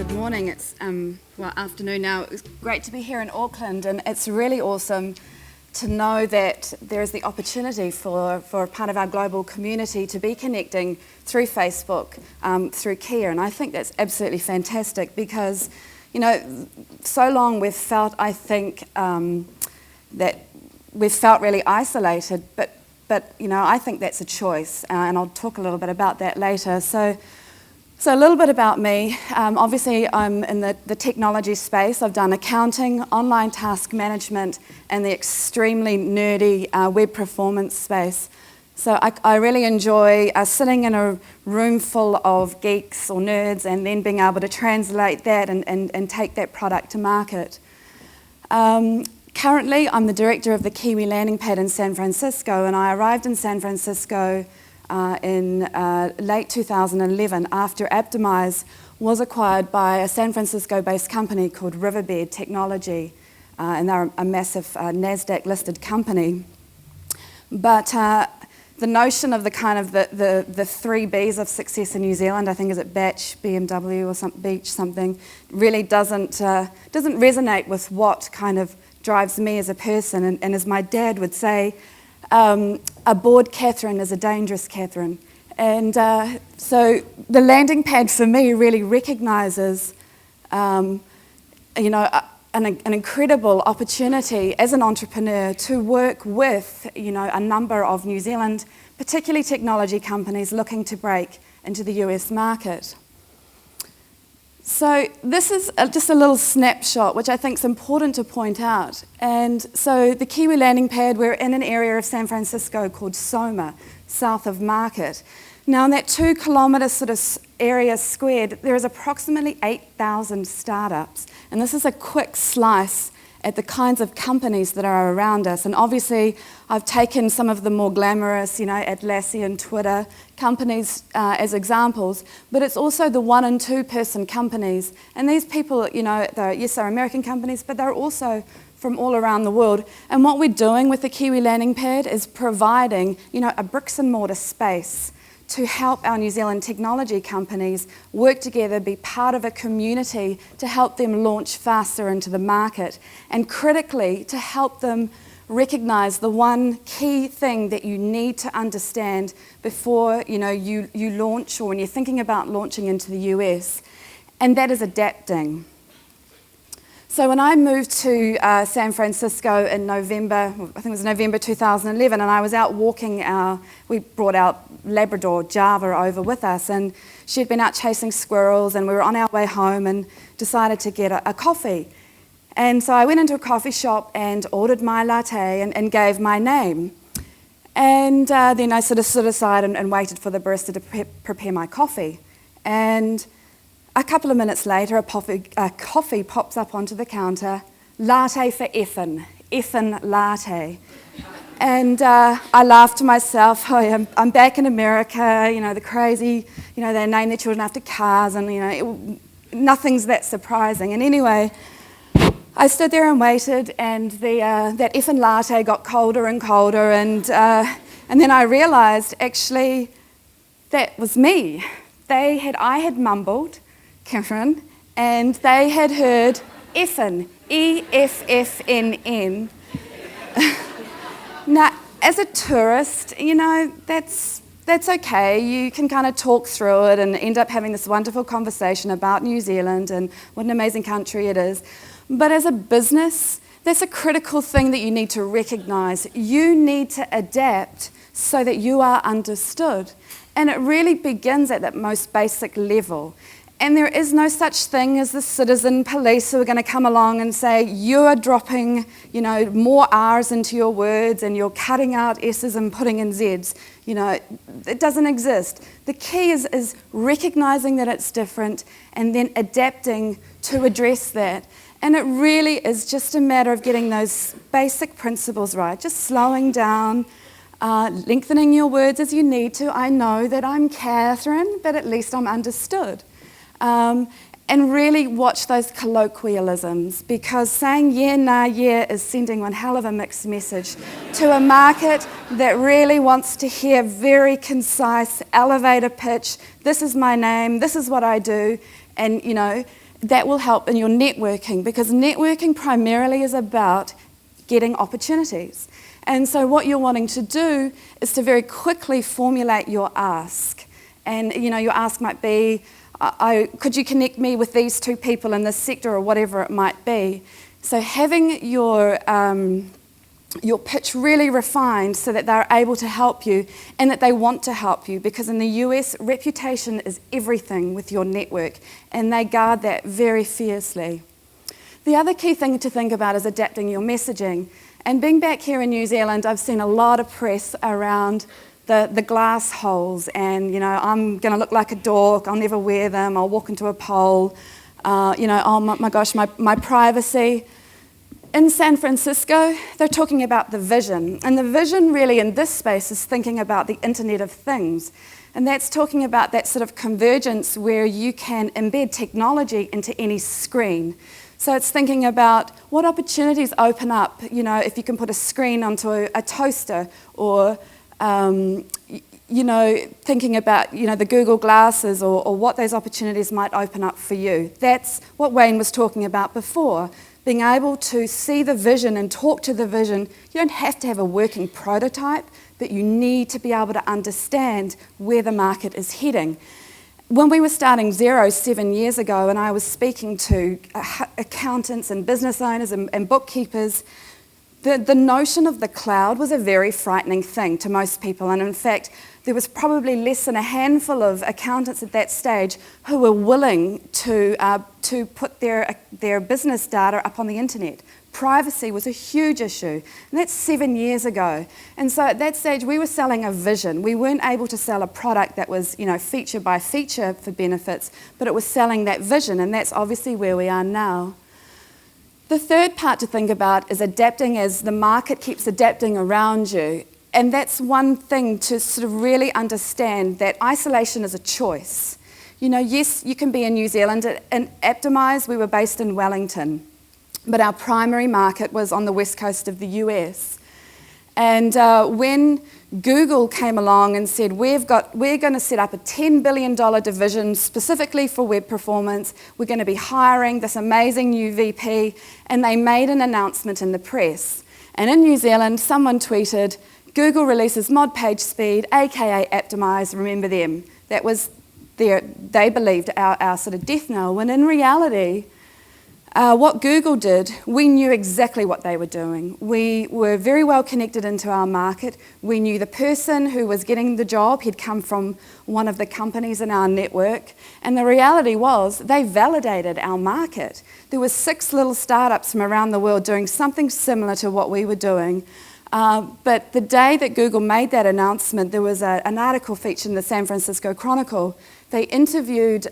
Good morning. It's afternoon now. It's great to be here in Auckland, and it's really awesome to know that there is the opportunity for a part of our global community to be connecting through Facebook, through Kea, and I think that's absolutely fantastic because, you know, so long we've felt, I think, that we've felt really isolated, but you know, I think that's a choice, and I'll talk a little bit about that later. So a little bit about me. Obviously, I'm in the technology space. I've done accounting, online task management, and the extremely nerdy web performance space. So I really enjoy sitting in a room full of geeks or nerds and then being able to translate that and take that product to market. Currently, I'm the director of the Kiwi landing pad in San Francisco, and I arrived in San Francisco in late 2011 after Aptimize was acquired by a San Francisco-based company called Riverbed Technology, and they're a massive NASDAQ-listed company. But the notion of the three Bs of success in New Zealand, I think is it Batch, BMW, or Beach something, really doesn't resonate with what kind of drives me as a person. And as my dad would say, a bored Catherine is a dangerous Catherine. And so the landing pad for me really recognises, an incredible opportunity as an entrepreneur to work with, a number of New Zealand, particularly technology companies looking to break into the US market. So this is just a little snapshot, which I think is important to point out. And so the Kiwi landing pad, we're in an area of San Francisco called Soma, south of Market. Now in that 2 kilometre sort of area squared, there is approximately 8,000 startups. And this is a quick slice at the kinds of companies that are around us. And obviously, I've taken some of the more glamorous, Atlassian, Twitter companies as examples, but it's also the 1- and 2-person companies. And these people, they're American companies, but they're also from all around the world. And what we're doing with the Kiwi landing pad is providing, a bricks and mortar space to help our New Zealand technology companies work together, be part of a community to help them launch faster into the market, and critically to help them recognise the one key thing that you need to understand before you launch, or when you're thinking about launching into the US, and that is adapting. So when I moved to San Francisco in November, I think it was November 2011, and I was out walking we brought our Labrador Java over with us, and she'd been out chasing squirrels, and we were on our way home and decided to get a coffee. And so I went into a coffee shop and ordered my latte and gave my name. And then I sort of stood aside and waited for the barista to prepare my coffee. And a couple of minutes later, a coffee pops up onto the counter, latte for effin latte. And I laughed to myself, I'm back in America, the crazy, they name their children after cars, and nothing's that surprising. And anyway, I stood there and waited, and that effin latte got colder and colder, and then I realised, actually, that was me. I had mumbled, Catherine, and they had heard effin, EFFNN. Now, as a tourist, that's okay. You can kind of talk through it and end up having this wonderful conversation about New Zealand and what an amazing country it is. But as a business, that's a critical thing that you need to recognise. You need to adapt so that you are understood. And it really begins at that most basic level. And there is no such thing as the citizen police who are going to come along and say, you are dropping, more R's into your words and you're cutting out S's and putting in Z's. It doesn't exist. The key is recognising that it's different and then adapting to address that. And it really is just a matter of getting those basic principles right, just slowing down, lengthening your words as you need to. I know that I'm Catherine, but at least I'm understood. And really watch those colloquialisms, because saying yeah, nah, yeah is sending one hell of a mixed message to a market that really wants to hear very concise elevator pitch, this is my name, this is what I do, and that will help in your networking, because networking primarily is about getting opportunities. And so what you're wanting to do is to very quickly formulate your ask. And your ask might be, could you connect me with these two people in this sector, or whatever it might be. So having your pitch really refined so that they're able to help you and that they want to help you, because in the US, reputation is everything with your network, and they guard that very fiercely. The other key thing to think about is adapting your messaging. And being back here in New Zealand, I've seen a lot of press around the glass holes, and I'm going to look like a dork, I'll never wear them, I'll walk into a pole, oh my gosh, my privacy. In San Francisco, they're talking about the vision, and the vision really in this space is thinking about the Internet of Things, and that's talking about that sort of convergence where you can embed technology into any screen. So it's thinking about what opportunities open up, if you can put a screen onto a toaster, or thinking about, the Google glasses, or what those opportunities might open up for you. That's what Wayne was talking about before, being able to see the vision and talk to the vision. You don't have to have a working prototype, but you need to be able to understand where the market is heading. When we were starting Xero 7 years ago, and I was speaking to accountants and business owners and bookkeepers, the notion of the cloud was a very frightening thing to most people, and in fact there was probably less than a handful of accountants at that stage who were willing to put their business data up on the internet. Privacy was a huge issue, and that's 7 years ago. And so at that stage we were selling a vision. We weren't able to sell a product that was feature by feature for benefits, but it was selling that vision, and that's obviously where we are now. The third part to think about is adapting as the market keeps adapting around you. And that's one thing to sort of really understand, that isolation is a choice. Yes, you can be in New Zealand. In Optimize, we were based in Wellington, but our primary market was on the west coast of the US. And when Google came along and said, we're going to set up a $10 billion division specifically for web performance, we're going to be hiring this amazing new VP, and they made an announcement in the press. And in New Zealand, someone tweeted, Google releases mod page speed, aka Optimize, remember them. That was they believed our sort of death knell, when in reality, what Google did, we knew exactly what they were doing. We were very well connected into our market. We knew the person who was getting the job. He'd come from one of the companies in our network. And the reality was they validated our market. There were 6 little startups from around the world doing something similar to what we were doing. But the day that Google made that announcement, there was an article featured in the San Francisco Chronicle. They interviewed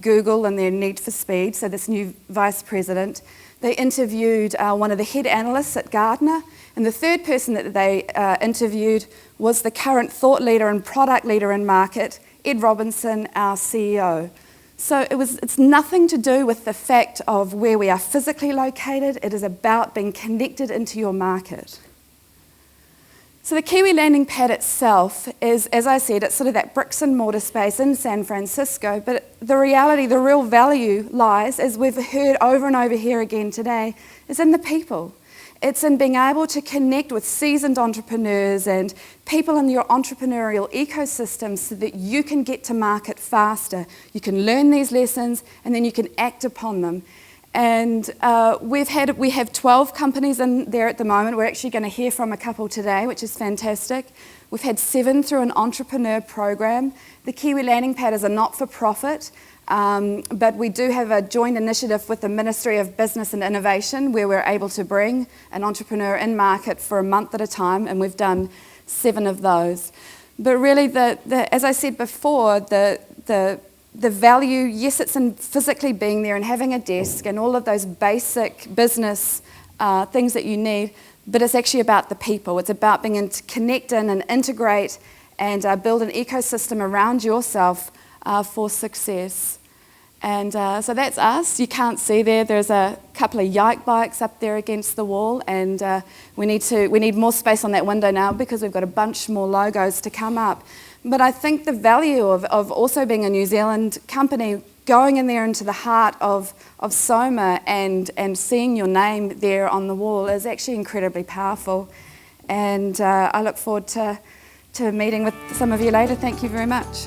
Google and their need for speed, so this new vice president. They interviewed one of the head analysts at Gartner, and the third person that they interviewed was the current thought leader and product leader in market, Ed Robinson, our CEO. So it's nothing to do with the fact of where we are physically located. It is about being connected into your market. So the Kiwi landing pad itself is, as I said, it's sort of that bricks and mortar space in San Francisco, but the reality, the real value lies, as we've heard over and over here again today, is in the people. It's in being able to connect with seasoned entrepreneurs and people in your entrepreneurial ecosystem so that you can get to market faster. You can learn these lessons and then you can act upon them. And we have 12 companies in there at the moment. We're actually going to hear from a couple today, which is fantastic. We've had 7 through an entrepreneur program. The Kiwi landing pad is a not-for-profit, but we do have a joint initiative with the Ministry of Business and Innovation where we're able to bring an entrepreneur in market for a month at a time, and we've done 7 of those. But really, as I said before, the value, yes, it's in physically being there and having a desk and all of those basic business things that you need, but it's actually about the people. It's about being able to connect in and integrate and build an ecosystem around yourself for success. And so that's us. You can't see there's a couple of yike bikes up there against the wall, and we need more space on that window now because we've got a bunch more logos to come up. But I think the value of also being a New Zealand company going in there into the heart of Soma and seeing your name there on the wall is actually incredibly powerful. And I look forward to meeting with some of you later. Thank you very much.